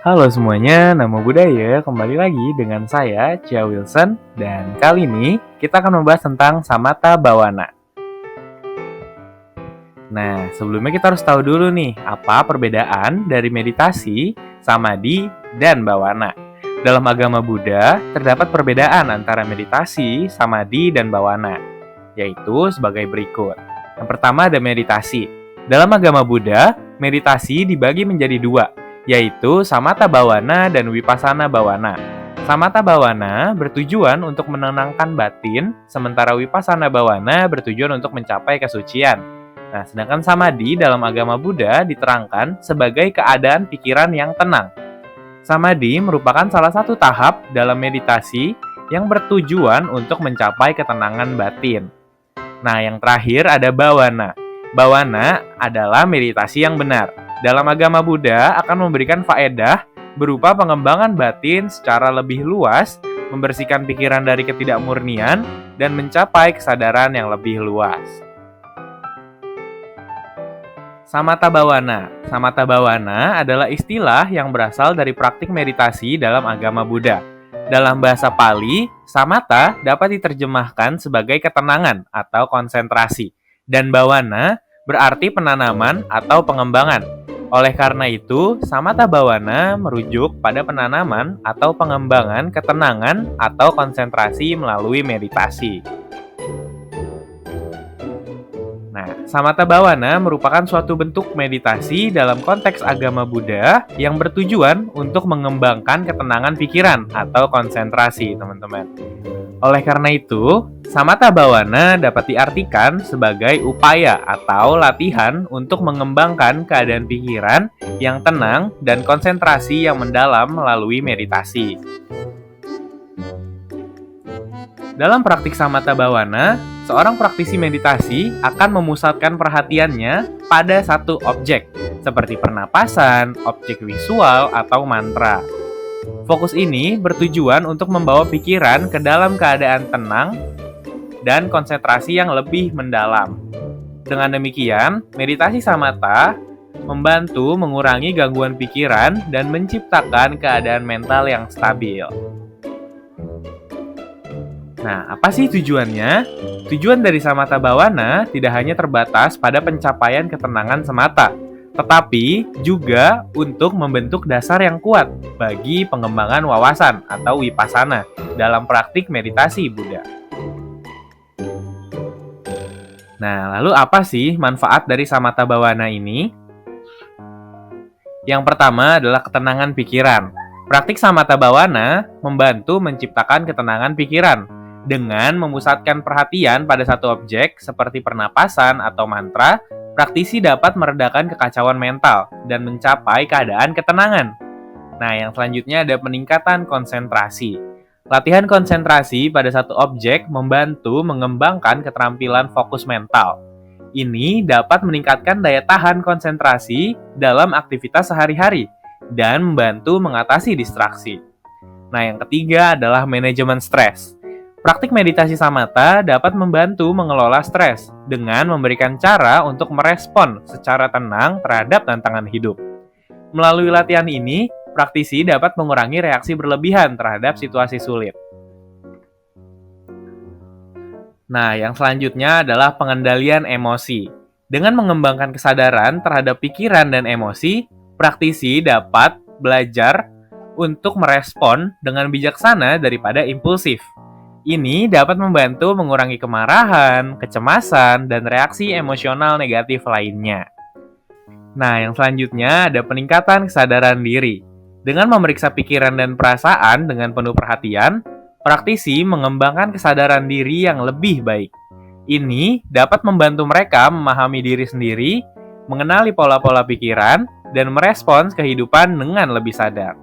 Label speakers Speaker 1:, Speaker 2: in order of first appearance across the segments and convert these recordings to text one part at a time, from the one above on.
Speaker 1: Halo semuanya, Namo Buddhaya. Kembali lagi dengan saya, Cia Wilson. Dan kali ini kita akan membahas tentang Samatha Bhawana. Nah, sebelumnya kita harus tahu dulu nih, apa perbedaan dari meditasi, samadhi, dan bhawana. Dalam agama Buddha, terdapat perbedaan antara meditasi, samadhi, dan bhawana, yaitu sebagai berikut. Yang pertama ada meditasi. Dalam agama Buddha, meditasi dibagi menjadi dua, yaitu Samatha Bhawana dan Vipassana Bhawana. Samatha Bhawana bertujuan untuk menenangkan batin, sementara Vipassana Bhawana bertujuan untuk mencapai kesucian. Nah, sedangkan samadhi dalam agama Buddha diterangkan sebagai keadaan pikiran yang tenang. Samadhi merupakan salah satu tahap dalam meditasi yang bertujuan untuk mencapai ketenangan batin. Nah, yang terakhir ada bhawana. Bhawana adalah meditasi yang benar. Dalam agama Buddha akan memberikan faedah berupa pengembangan batin secara lebih luas, membersihkan pikiran dari ketidakmurnian, dan mencapai kesadaran yang lebih luas. Samatha Bhawana. Samatha Bhawana adalah istilah yang berasal dari praktik meditasi dalam agama Buddha. Dalam bahasa Pali, samatha dapat diterjemahkan sebagai ketenangan atau konsentrasi, dan bhawana berarti penanaman atau pengembangan. Oleh karena itu, Samatha Bhawana merujuk pada penanaman atau pengembangan ketenangan atau konsentrasi melalui meditasi. Nah, Samatha Bhawana merupakan suatu bentuk meditasi dalam konteks agama Buddha yang bertujuan untuk mengembangkan ketenangan pikiran atau konsentrasi, teman-teman. Oleh karena itu, Samatha Bhawana dapat diartikan sebagai upaya atau latihan untuk mengembangkan keadaan pikiran yang tenang dan konsentrasi yang mendalam melalui meditasi. Dalam praktik Samatha Bhawana, seorang praktisi meditasi akan memusatkan perhatiannya pada satu objek, seperti pernapasan, objek visual, atau mantra. Fokus ini bertujuan untuk membawa pikiran ke dalam keadaan tenang dan konsentrasi yang lebih mendalam. Dengan demikian, meditasi samatha membantu mengurangi gangguan pikiran dan menciptakan keadaan mental yang stabil. Nah, apa sih tujuannya? Tujuan dari Samatha Bhawana tidak hanya terbatas pada pencapaian ketenangan semata, tetapi juga untuk membentuk dasar yang kuat bagi pengembangan wawasan atau vipassana dalam praktik meditasi Buddha. Nah, lalu apa sih manfaat dari Samatha Bhawana ini? Yang pertama adalah ketenangan pikiran. Praktik Samatha Bhawana membantu menciptakan ketenangan pikiran dengan memusatkan perhatian pada satu objek seperti pernapasan atau mantra. Praktisi dapat meredakan kekacauan mental dan mencapai keadaan ketenangan. Nah, yang selanjutnya ada peningkatan konsentrasi. Latihan konsentrasi pada satu objek membantu mengembangkan keterampilan fokus mental. Ini dapat meningkatkan daya tahan konsentrasi dalam aktivitas sehari-hari dan membantu mengatasi distraksi. Nah, yang ketiga adalah manajemen stres. Praktik meditasi samatha dapat membantu mengelola stres dengan memberikan cara untuk merespon secara tenang terhadap tantangan hidup. Melalui latihan ini, praktisi dapat mengurangi reaksi berlebihan terhadap situasi sulit. Nah, yang selanjutnya adalah pengendalian emosi. Dengan mengembangkan kesadaran terhadap pikiran dan emosi, praktisi dapat belajar untuk merespon dengan bijaksana daripada impulsif. Ini dapat membantu mengurangi kemarahan, kecemasan, dan reaksi emosional negatif lainnya. Nah, yang selanjutnya ada peningkatan kesadaran diri. Dengan memeriksa pikiran dan perasaan dengan penuh perhatian, praktisi mengembangkan kesadaran diri yang lebih baik. Ini dapat membantu mereka memahami diri sendiri, mengenali pola-pola pikiran, dan merespons kehidupan dengan lebih sadar.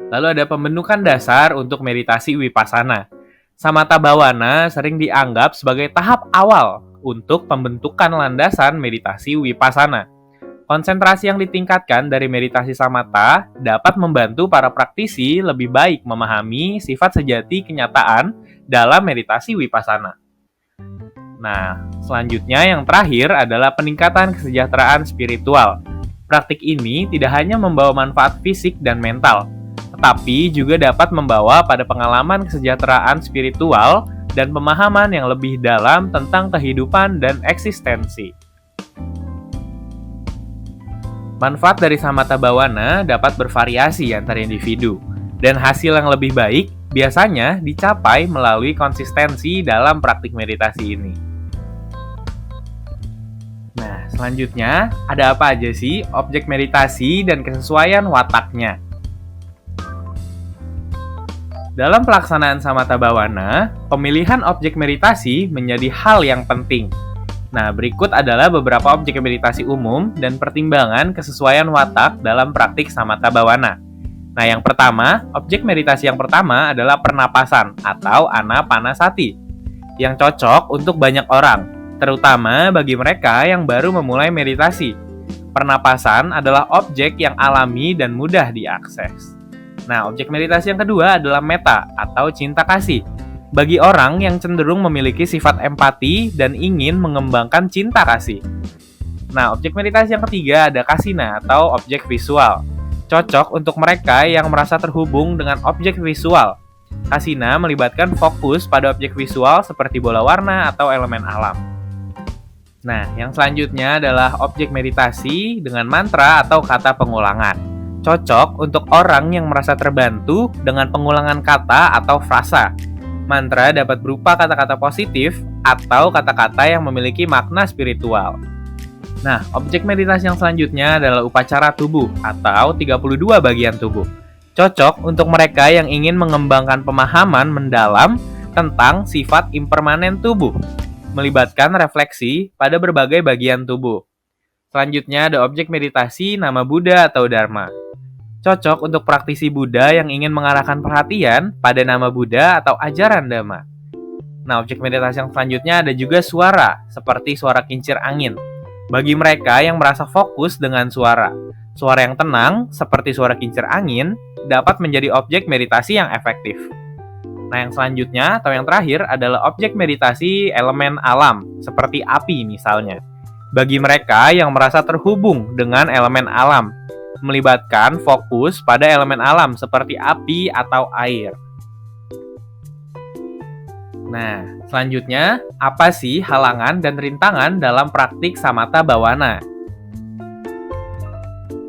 Speaker 1: Lalu ada pembentukan dasar untuk meditasi vipassana. Samatha Bhawana sering dianggap sebagai tahap awal untuk pembentukan landasan meditasi vipassana. Konsentrasi yang ditingkatkan dari meditasi samatha dapat membantu para praktisi lebih baik memahami sifat sejati kenyataan dalam meditasi vipassana. Nah, selanjutnya yang terakhir adalah peningkatan kesejahteraan spiritual. Praktik ini tidak hanya membawa manfaat fisik dan mental, tetapi juga dapat membawa pada pengalaman kesejahteraan spiritual dan pemahaman yang lebih dalam tentang kehidupan dan eksistensi. Manfaat dari samatha bawana dapat bervariasi antar individu, dan hasil yang lebih baik biasanya dicapai melalui konsistensi dalam praktik meditasi ini. Nah, selanjutnya ada apa aja sih objek meditasi dan kesesuaian wataknya? Dalam pelaksanaan samatha bawana, pemilihan objek meditasi menjadi hal yang penting. Nah, berikut adalah beberapa objek meditasi umum dan pertimbangan kesesuaian watak dalam praktik samatha bawana. Nah, yang pertama, objek meditasi yang pertama adalah pernapasan atau anapanasati, yang cocok untuk banyak orang, terutama bagi mereka yang baru memulai meditasi. Pernapasan adalah objek yang alami dan mudah diakses. Nah, objek meditasi yang kedua adalah metta atau cinta kasih, bagi orang yang cenderung memiliki sifat empati dan ingin mengembangkan cinta kasih. Nah, objek meditasi yang ketiga ada kasina atau objek visual. Cocok untuk mereka yang merasa terhubung dengan objek visual. Kasina melibatkan fokus pada objek visual seperti bola warna atau elemen alam. Nah, yang selanjutnya adalah objek meditasi dengan mantra atau kata pengulangan. Cocok untuk orang yang merasa terbantu dengan pengulangan kata atau frasa. Mantra dapat berupa kata-kata positif atau kata-kata yang memiliki makna spiritual. Nah, objek meditasi yang selanjutnya adalah upacara tubuh atau 32 bagian tubuh. Cocok untuk mereka yang ingin mengembangkan pemahaman mendalam tentang sifat impermanen tubuh, melibatkan refleksi pada berbagai bagian tubuh. Selanjutnya ada objek meditasi nama Buddha atau Dharma. Cocok untuk praktisi Buddha yang ingin mengarahkan perhatian pada nama Buddha atau ajaran Dhamma. Nah, objek meditasi yang selanjutnya ada juga suara, seperti suara kincir angin. Bagi mereka yang merasa fokus dengan suara, suara yang tenang, seperti suara kincir angin, dapat menjadi objek meditasi yang efektif. Nah, yang selanjutnya atau yang terakhir adalah objek meditasi elemen alam, seperti api misalnya. Bagi mereka yang merasa terhubung dengan elemen alam, melibatkan fokus pada elemen alam seperti api atau air. Nah, selanjutnya, apa sih halangan dan rintangan dalam praktik samatha bawana?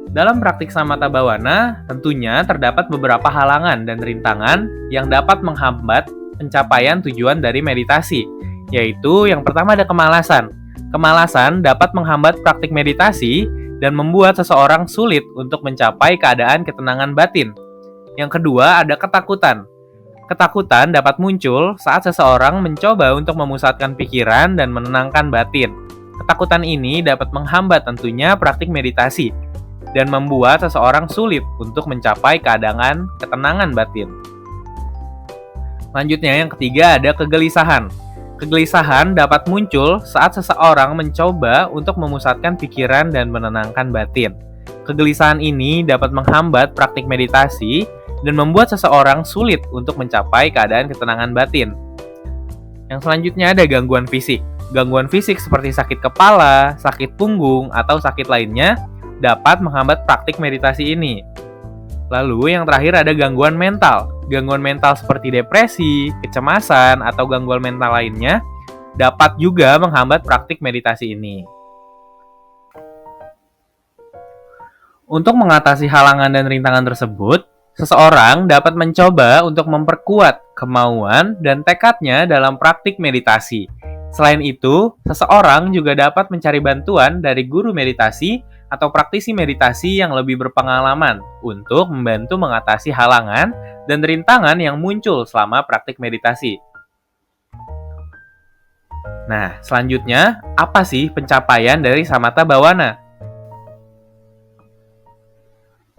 Speaker 1: Dalam praktik samatha bawana, tentunya terdapat beberapa halangan dan rintangan yang dapat menghambat pencapaian tujuan dari meditasi, yaitu yang pertama ada kemalasan. Kemalasan dapat menghambat praktik meditasi dan membuat seseorang sulit untuk mencapai keadaan ketenangan batin. Yang kedua, ada ketakutan. Ketakutan dapat muncul saat seseorang mencoba untuk memusatkan pikiran dan menenangkan batin. Ketakutan ini dapat menghambat tentunya praktik meditasi dan membuat seseorang sulit untuk mencapai keadaan ketenangan batin. Selanjutnya, yang ketiga ada kegelisahan. Kegelisahan dapat muncul saat seseorang mencoba untuk memusatkan pikiran dan menenangkan batin. Kegelisahan ini dapat menghambat praktik meditasi dan membuat seseorang sulit untuk mencapai keadaan ketenangan batin. Yang selanjutnya ada gangguan fisik. Gangguan fisik seperti sakit kepala, sakit punggung, atau sakit lainnya dapat menghambat praktik meditasi ini. Lalu yang terakhir ada gangguan mental. Gangguan mental seperti depresi, kecemasan, atau gangguan mental lainnya dapat juga menghambat praktik meditasi ini. Untuk mengatasi halangan dan rintangan tersebut, seseorang dapat mencoba untuk memperkuat kemauan dan tekadnya dalam praktik meditasi. Selain itu, seseorang juga dapat mencari bantuan dari guru meditasi atau praktisi meditasi yang lebih berpengalaman untuk membantu mengatasi halangan dan rintangan yang muncul selama praktik meditasi. Nah, selanjutnya, apa sih pencapaian dari samatha bawana?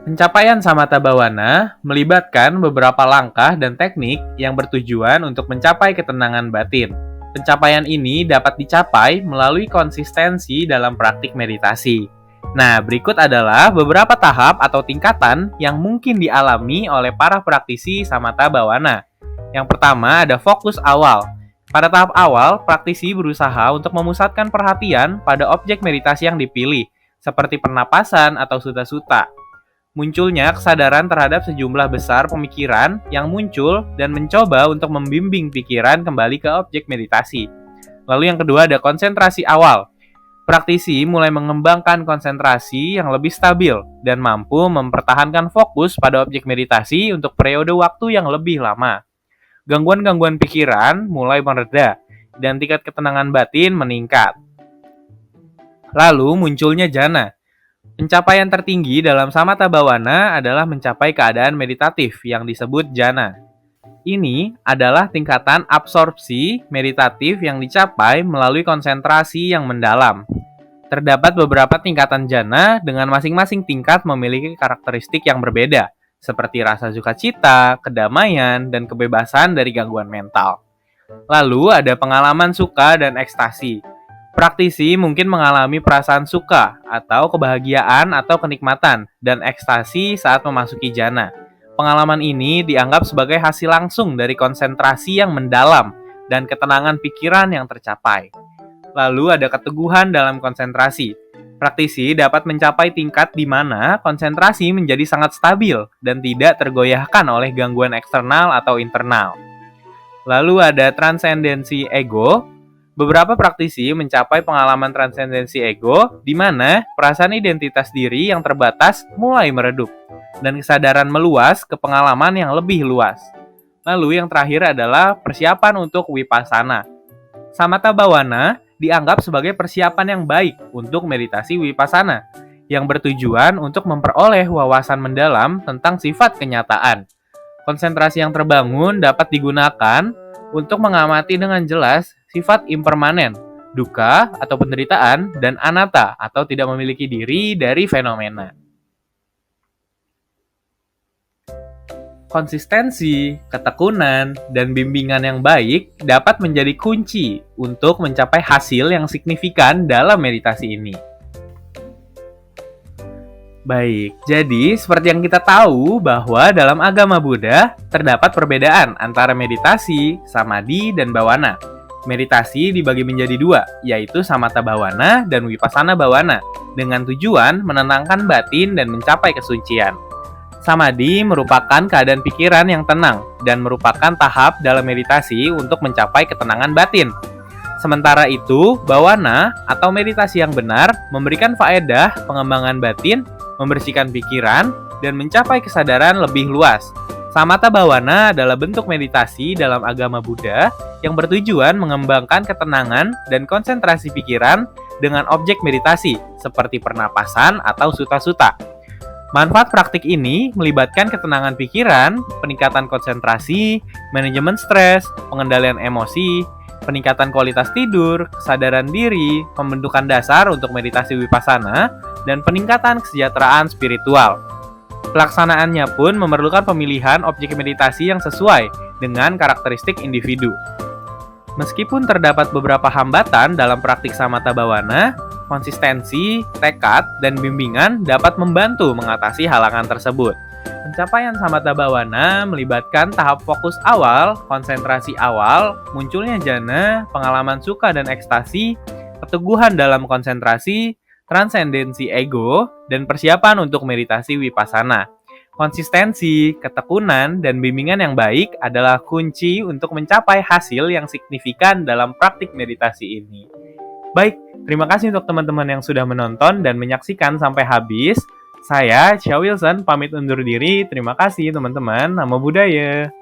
Speaker 1: Pencapaian samatha bawana melibatkan beberapa langkah dan teknik yang bertujuan untuk mencapai ketenangan batin. Pencapaian ini dapat dicapai melalui konsistensi dalam praktik meditasi. Nah, berikut adalah beberapa tahap atau tingkatan yang mungkin dialami oleh para praktisi samatha bawana. Yang pertama ada fokus awal. Pada tahap awal, praktisi berusaha untuk memusatkan perhatian pada objek meditasi yang dipilih, seperti pernapasan atau suta-suta. Munculnya kesadaran terhadap sejumlah besar pemikiran yang muncul dan mencoba untuk membimbing pikiran kembali ke objek meditasi. Lalu yang kedua ada konsentrasi awal. Praktisi mulai mengembangkan konsentrasi yang lebih stabil dan mampu mempertahankan fokus pada objek meditasi untuk periode waktu yang lebih lama. Gangguan-gangguan pikiran mulai mereda dan tingkat ketenangan batin meningkat. Lalu munculnya jhana. Pencapaian tertinggi dalam samatha bhawana adalah mencapai keadaan meditatif yang disebut jhana. Ini adalah tingkatan absorpsi meditatif yang dicapai melalui konsentrasi yang mendalam. Terdapat beberapa tingkatan jhana dengan masing-masing tingkat memiliki karakteristik yang berbeda, seperti rasa sukacita, kedamaian, dan kebebasan dari gangguan mental. Lalu ada pengalaman suka dan ekstasi. Praktisi mungkin mengalami perasaan suka atau kebahagiaan atau kenikmatan dan ekstasi saat memasuki jhana. Pengalaman ini dianggap sebagai hasil langsung dari konsentrasi yang mendalam dan ketenangan pikiran yang tercapai. Lalu ada keteguhan dalam konsentrasi. Praktisi dapat mencapai tingkat di mana konsentrasi menjadi sangat stabil dan tidak tergoyahkan oleh gangguan eksternal atau internal. Lalu ada transendensi ego. Beberapa praktisi mencapai pengalaman transendensi ego di mana perasaan identitas diri yang terbatas mulai meredup dan kesadaran meluas ke pengalaman yang lebih luas. Lalu yang terakhir adalah persiapan untuk vipassana. Samatha bhawana dianggap sebagai persiapan yang baik untuk meditasi vipassana yang bertujuan untuk memperoleh wawasan mendalam tentang sifat kenyataan. Konsentrasi yang terbangun dapat digunakan untuk mengamati dengan jelas sifat impermanen, dukkha atau penderitaan, dan anatta atau tidak memiliki diri dari fenomena. Konsistensi, ketekunan, dan bimbingan yang baik dapat menjadi kunci untuk mencapai hasil yang signifikan dalam meditasi ini. Baik, jadi seperti yang kita tahu bahwa dalam agama Buddha terdapat perbedaan antara meditasi, samadhi, dan bhawana. Meditasi dibagi menjadi dua, yaitu samatha bhawana dan vipassana bhawana, dengan tujuan menenangkan batin dan mencapai kesucian. Samadhi merupakan keadaan pikiran yang tenang dan merupakan tahap dalam meditasi untuk mencapai ketenangan batin. Sementara itu, bhawana atau meditasi yang benar memberikan faedah pengembangan batin, membersihkan pikiran, dan mencapai kesadaran lebih luas. Samatha bhawana adalah bentuk meditasi dalam agama Buddha yang bertujuan mengembangkan ketenangan dan konsentrasi pikiran dengan objek meditasi seperti pernapasan atau suta-suta. Manfaat praktik ini melibatkan ketenangan pikiran, peningkatan konsentrasi, manajemen stres, pengendalian emosi, peningkatan kualitas tidur, kesadaran diri, pembentukan dasar untuk meditasi vipassana, dan peningkatan kesejahteraan spiritual. Pelaksanaannya pun memerlukan pemilihan objek meditasi yang sesuai dengan karakteristik individu. Meskipun terdapat beberapa hambatan dalam praktik samatha bhawana, konsistensi, tekad, dan bimbingan dapat membantu mengatasi halangan tersebut. Pencapaian samatha bhawana melibatkan tahap fokus awal, konsentrasi awal, munculnya jhana, pengalaman suka dan ekstasi, keteguhan dalam konsentrasi, transendensi ego, dan persiapan untuk meditasi vipassana. Konsistensi, ketekunan, dan bimbingan yang baik adalah kunci untuk mencapai hasil yang signifikan dalam praktik meditasi ini. Baik, terima kasih untuk teman-teman yang sudah menonton dan menyaksikan sampai habis. Saya, Cia Wilson, pamit undur diri. Terima kasih teman-teman. Namo Buddhaya.